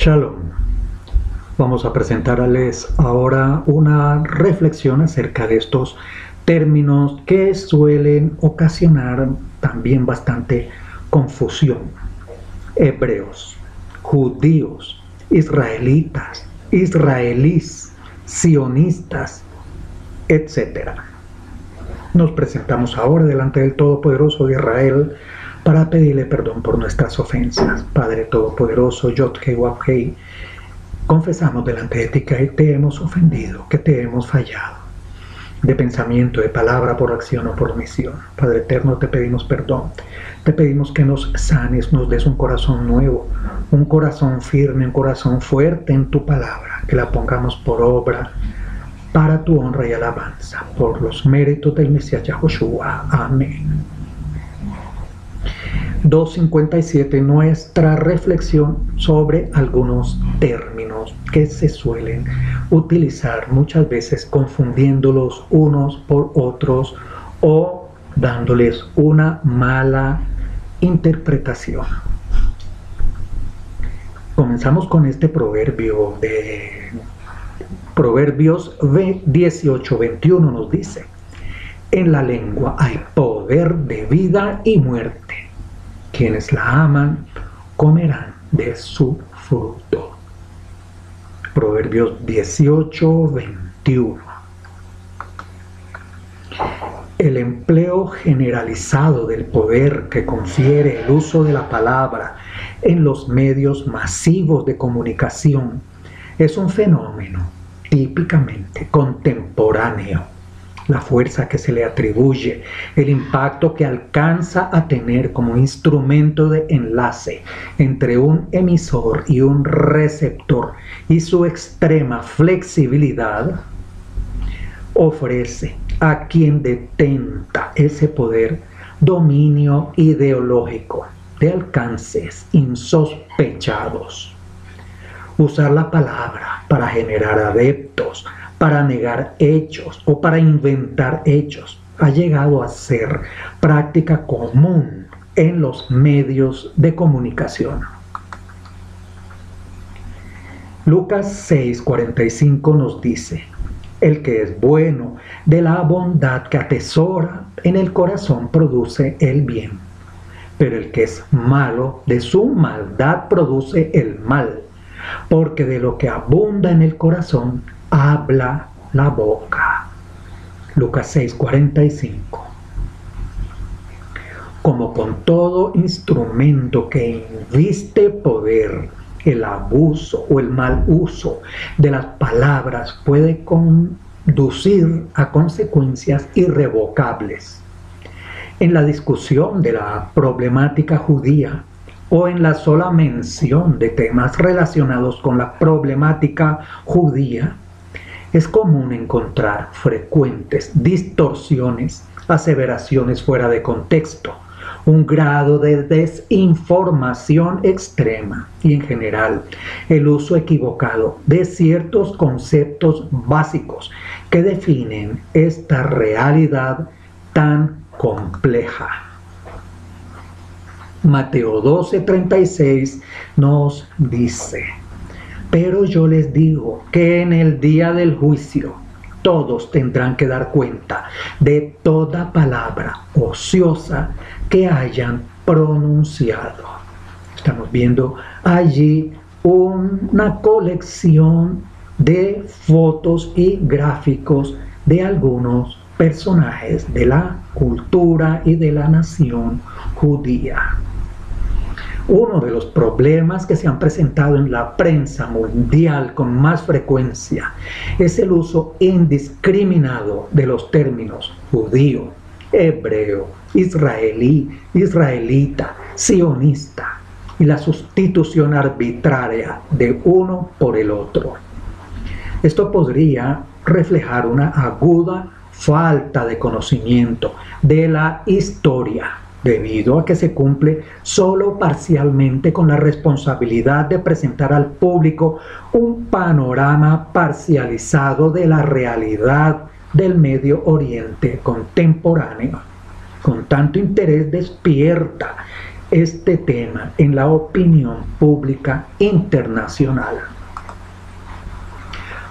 Shalom. Vamos a presentarles ahora una reflexión acerca de estos términos que suelen ocasionar también bastante confusión. Hebreos, judíos, israelitas, israelíes, sionistas, etc. Nos presentamos ahora delante del Todopoderoso de Israel para pedirle perdón por nuestras ofensas. Padre Todopoderoso, Yod-Heh Wav-Heh, confesamos delante de ti que te hemos ofendido, que te hemos fallado, de pensamiento, de palabra, por acción o por omisión. Padre eterno, te pedimos perdón. Te pedimos que nos sanes, nos des un corazón nuevo, un corazón firme, un corazón fuerte en tu palabra, que la pongamos por obra para tu honra y alabanza, por los méritos del Mesías Yahushua. Amén. 2.57, nuestra reflexión sobre algunos términos que se suelen utilizar muchas veces confundiéndolos unos por otros o dándoles una mala interpretación. Comenzamos con este proverbio de Proverbios 18:21, nos dice: en la lengua hay poder de vida y muerte. Quienes la aman comerán de su fruto. Proverbios 18:21. El empleo generalizado del poder que confiere el uso de la palabra en los medios masivos de comunicación es un fenómeno típicamente contemporáneo. La fuerza que se le atribuye, el impacto que alcanza a tener como instrumento de enlace entre un emisor y un receptor y su extrema flexibilidad, ofrece a quien detenta ese poder dominio ideológico de alcances insospechados. Usar la palabra para generar adeptos, para negar hechos o para inventar hechos, ha llegado a ser práctica común en los medios de comunicación. Lucas 6:45 nos dice: el que es bueno, de la bondad que atesora en el corazón produce el bien, pero el que es malo, de su maldad produce el mal, porque de lo que abunda en el corazón habla la boca. Lucas 6:45. Como con todo instrumento que inviste poder, el abuso o el mal uso de las palabras puede conducir a consecuencias irrevocables. En la discusión de la problemática judía o en la sola mención de temas relacionados con la problemática judía, es común encontrar frecuentes distorsiones, aseveraciones fuera de contexto, un grado de desinformación extrema y, en general, el uso equivocado de ciertos conceptos básicos que definen esta realidad tan compleja. Mateo 12:36 nos dice: pero yo les digo que en el día del juicio todos tendrán que dar cuenta de toda palabra ociosa que hayan pronunciado. Estamos viendo allí una colección de fotos y gráficos de algunos personajes de la cultura y de la nación judía. Uno de los problemas que se han presentado en la prensa mundial con más frecuencia es el uso indiscriminado de los términos judío, hebreo, israelí, israelita, sionista y la sustitución arbitraria de uno por el otro. Esto podría reflejar una aguda falta de conocimiento de la historia, debido a que se cumple solo parcialmente con la responsabilidad de presentar al público un panorama parcializado de la realidad del Medio Oriente contemporáneo. Con tanto interés despierta este tema en la opinión pública internacional.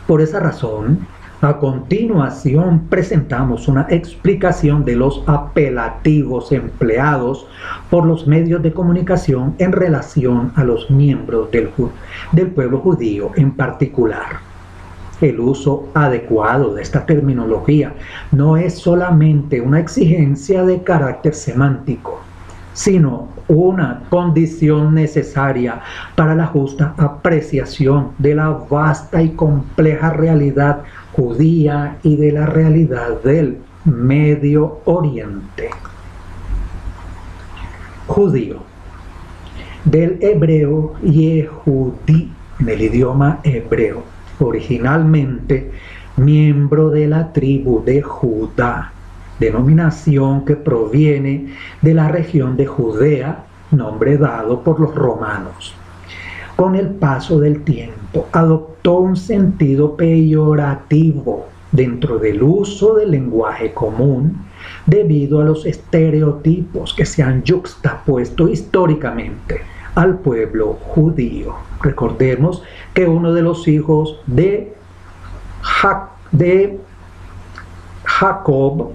Por esa razón, a continuación presentamos una explicación de los apelativos empleados por los medios de comunicación en relación a los miembros del pueblo judío en particular. El uso adecuado de esta terminología no es solamente una exigencia de carácter semántico, sino una condición necesaria para la justa apreciación de la vasta y compleja realidad judía y de la realidad del Medio Oriente. Judío, del hebreo Yehudí, en el idioma hebreo, originalmente miembro de la tribu de Judá, denominación que proviene de la región de Judea, nombre dado por los romanos. Con el paso del tiempo adoptó un sentido peyorativo dentro del uso del lenguaje común debido a los estereotipos que se han yuxtapuesto históricamente al pueblo judío. Recordemos que uno de los hijos de Jacob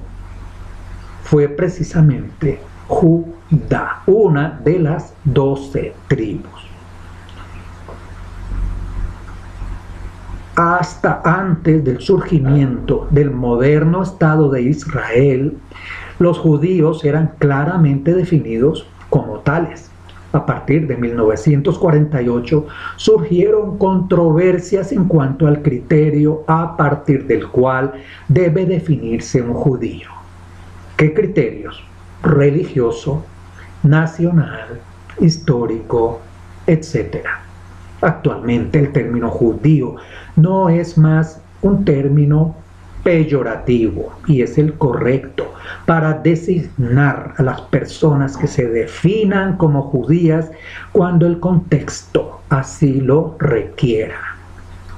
fue precisamente Judá, una de las 12 tribus. Hasta antes del surgimiento del moderno Estado de Israel, los judíos eran claramente definidos como tales. A partir de 1948 surgieron controversias en cuanto al criterio a partir del cual debe definirse un judío. ¿Qué criterios? Religioso, nacional, histórico, etc. Actualmente el término judío no es más un término peyorativo y es el correcto para designar a las personas que se definan como judías cuando el contexto así lo requiera.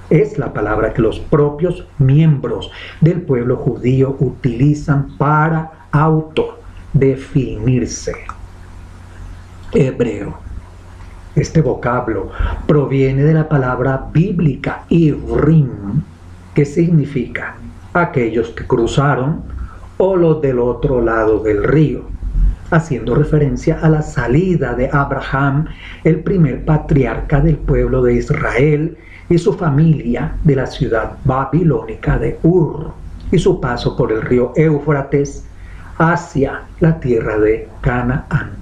Es la palabra que los propios miembros del pueblo judío utilizan para autodefinirse. Hebreo. Este vocablo proviene de la palabra bíblica Ivrim, que significa aquellos que cruzaron o los del otro lado del río, haciendo referencia a la salida de Abraham, el primer patriarca del pueblo de Israel, y su familia de la ciudad babilónica de Ur, y su paso por el río Éufrates hacia la tierra de Canaán.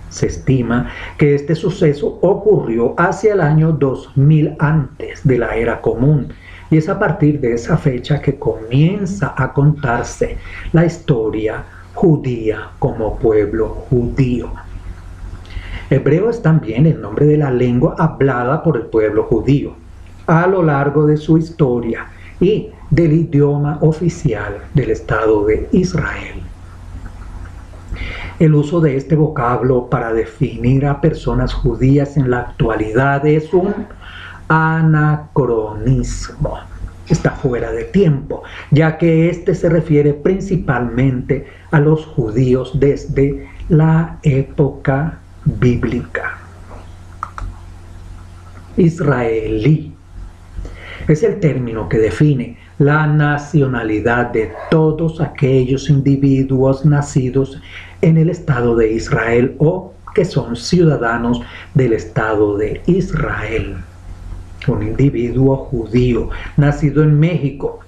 Se estima que este suceso ocurrió hacia el año 2000 antes de la era común, y es a partir de esa fecha que comienza a contarse la historia judía como pueblo judío. Hebreo es también el nombre de la lengua hablada por el pueblo judío a lo largo de su historia y del idioma oficial del Estado de Israel. El uso de este vocablo para definir a personas judías en la actualidad es un anacronismo. Está fuera de tiempo, ya que este se refiere principalmente a los judíos desde la época bíblica. Israelí es el término que define la nacionalidad de todos aquellos individuos nacidos en el Estado de Israel o que son ciudadanos del Estado de Israel. Un individuo judío nacido en México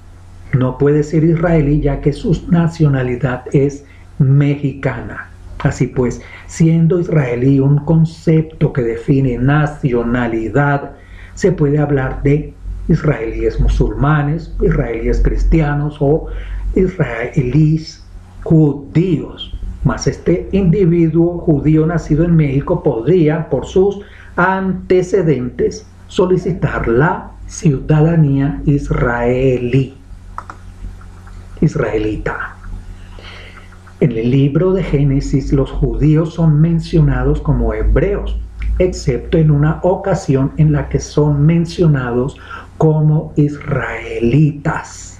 no puede ser israelí, ya que su nacionalidad es mexicana. Así pues, siendo israelí un concepto que define nacionalidad, se puede hablar de israelíes musulmanes, israelíes cristianos o israelíes judíos. Mas este individuo judío nacido en México podría, por sus antecedentes, solicitar la ciudadanía israelita. En el libro de Génesis, los judíos son mencionados como hebreos, excepto en una ocasión en la que son mencionados como israelitas.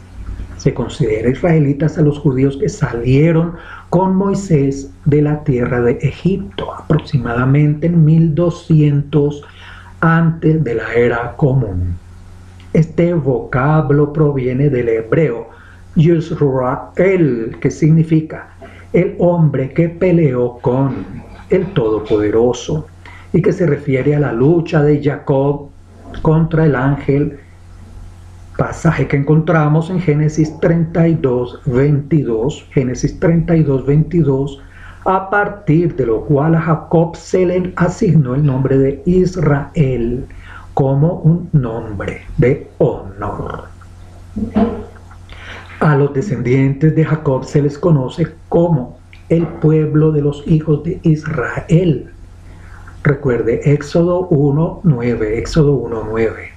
Se considera israelitas a los judíos que salieron con Moisés de la tierra de Egipto, aproximadamente en 1200 antes de la era común. Este vocablo proviene del hebreo Yisrael, que significa el hombre que peleó con el Todopoderoso, y que se refiere a la lucha de Jacob contra el ángel, pasaje que encontramos en Génesis 32, 22, Génesis 32, 22, a partir de lo cual a Jacob se le asignó el nombre de Israel como un nombre de honor. A los descendientes de Jacob se les conoce como el pueblo de los hijos de Israel. Recuerde Éxodo 1:9, Éxodo 1:9.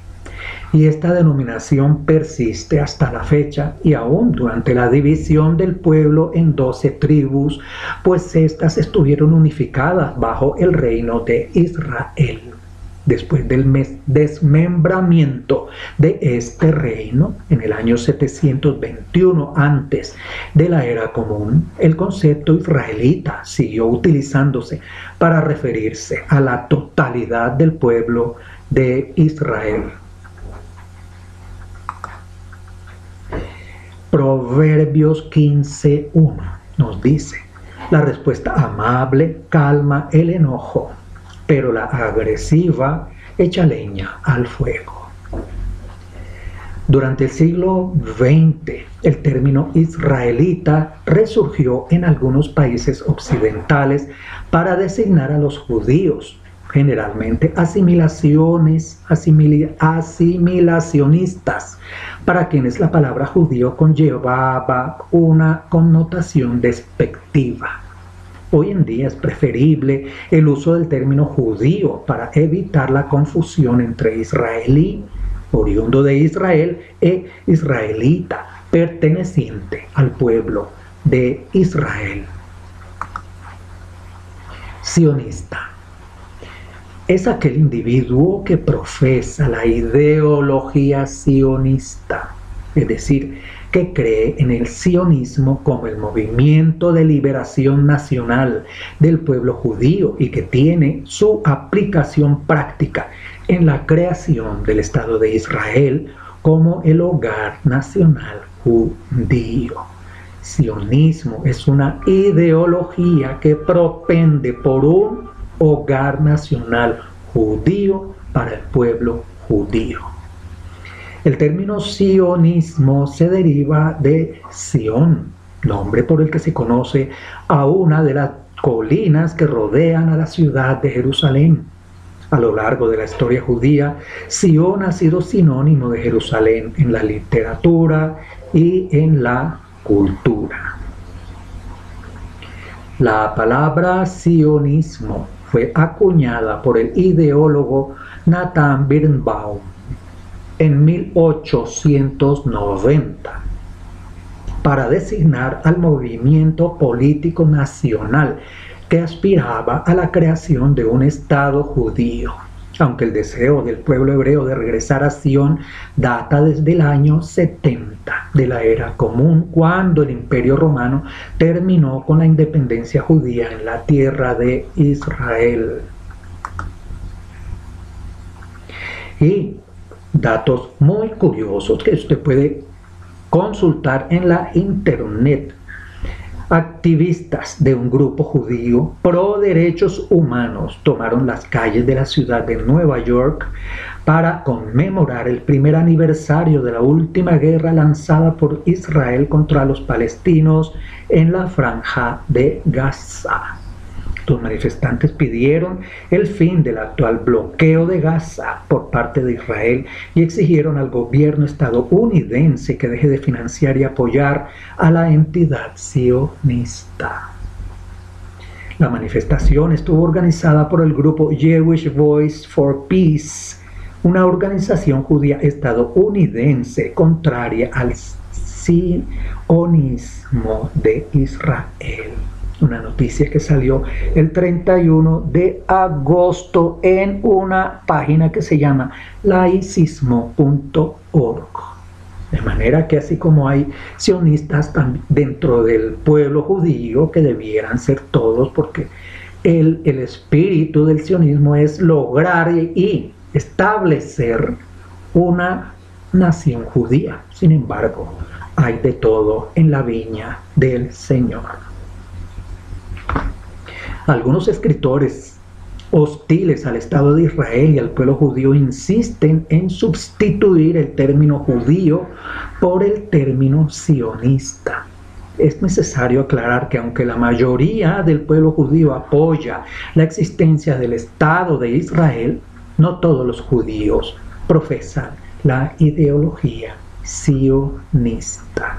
Y esta denominación persiste hasta la fecha y aún durante la división del pueblo en 12 tribus, pues éstas estuvieron unificadas bajo el reino de Israel. Después del desmembramiento de este reino, en el año 721 antes de la era común, el concepto israelita siguió utilizándose para referirse a la totalidad del pueblo de Israel. Proverbios 15:1 nos dice: la respuesta amable calma el enojo, pero la agresiva echa leña al fuego. Durante el siglo XX, el término israelita resurgió en algunos países occidentales para designar a los judíos, generalmente asimilacionistas, para quienes la palabra judío conllevaba una connotación despectiva. Hoy en día es preferible el uso del término judío para evitar la confusión entre israelí, oriundo de Israel, e israelita, perteneciente al pueblo de Israel. Sionista es aquel individuo que profesa la ideología sionista, es decir, que cree en el sionismo como el movimiento de liberación nacional del pueblo judío y que tiene su aplicación práctica en la creación del Estado de Israel como el hogar nacional judío. Sionismo es una ideología que propende por un hogar nacional judío para el pueblo judío. El término sionismo se deriva de Sión, nombre por el que se conoce a una de las colinas que rodean a la ciudad de Jerusalén. A lo largo de la historia judía, Sión ha sido sinónimo de Jerusalén en la literatura y en la cultura. La palabra sionismo fue acuñada por el ideólogo Nathan Birnbaum en 1890 para designar al movimiento político nacional que aspiraba a la creación de un Estado judío, aunque el deseo del pueblo hebreo de regresar a Sion data desde el año 70 de la era común, cuando el Imperio Romano terminó con la independencia judía en la tierra de Israel. Y datos muy curiosos que usted puede consultar en la internet. Activistas de un grupo judío pro derechos humanos tomaron las calles de la ciudad de Nueva York para conmemorar el primer aniversario de la última guerra lanzada por Israel contra los palestinos en la Franja de Gaza. Los manifestantes pidieron el fin del actual bloqueo de Gaza por parte de Israel y exigieron al gobierno estadounidense que deje de financiar y apoyar a la entidad sionista. La manifestación estuvo organizada por el grupo Jewish Voice for Peace, una organización judía estadounidense contraria al sionismo de Israel. Una noticia que salió el 31 de agosto en una página que se llama laicismo.org. De manera que así como hay sionistas dentro del pueblo judío, que debieran ser todos, porque el espíritu del sionismo es lograr y establecer una nación judía. Sin embargo, hay de todo en la viña del Señor. Algunos escritores hostiles al Estado de Israel y al pueblo judío insisten en sustituir el término judío por el término sionista. Es necesario aclarar que aunque la mayoría del pueblo judío apoya la existencia del Estado de Israel, no todos los judíos profesan la ideología sionista.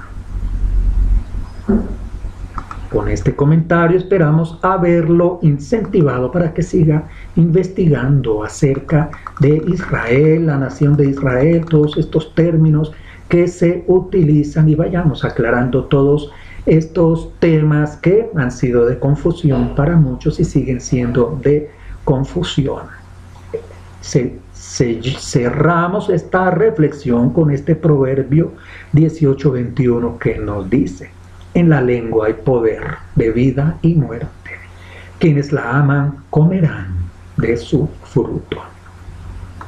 Con este comentario esperamos haberlo incentivado para que siga investigando acerca de Israel, la nación de Israel, todos estos términos que se utilizan, y vayamos aclarando todos estos temas que han sido de confusión para muchos y siguen siendo de confusión. Cerramos esta reflexión con este proverbio 18:21 que nos dice: en la lengua hay poder de vida y muerte. Quienes la aman comerán de su fruto.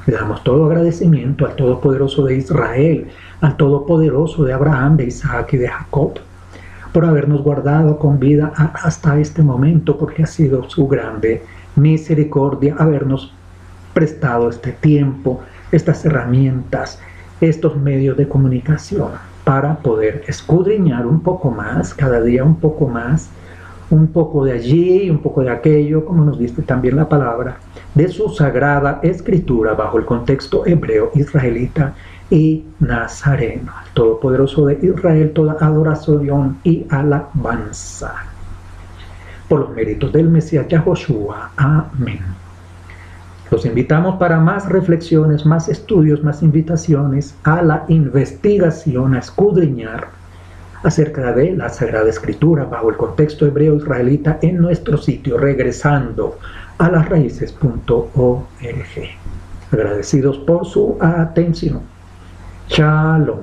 Le damos todo agradecimiento al Todopoderoso de Israel, al Todopoderoso de Abraham, de Isaac y de Jacob, por habernos guardado con vida hasta este momento, porque ha sido su grande misericordia habernos prestado este tiempo, estas herramientas, estos medios de comunicación, para poder escudriñar un poco más, cada día un poco más, un poco de allí, un poco de aquello, como nos dice también la palabra, de su sagrada escritura bajo el contexto hebreo, israelita y nazareno. Al Todopoderoso de Israel toda adoración y alabanza. Por los méritos del Mesías Yahoshua. Amén. Los invitamos para más reflexiones, más estudios, más invitaciones a la investigación, a escudriñar acerca de la Sagrada Escritura bajo el contexto hebreo israelita en nuestro sitio, regresando a lasraíces.org. Agradecidos por su atención. Shalom.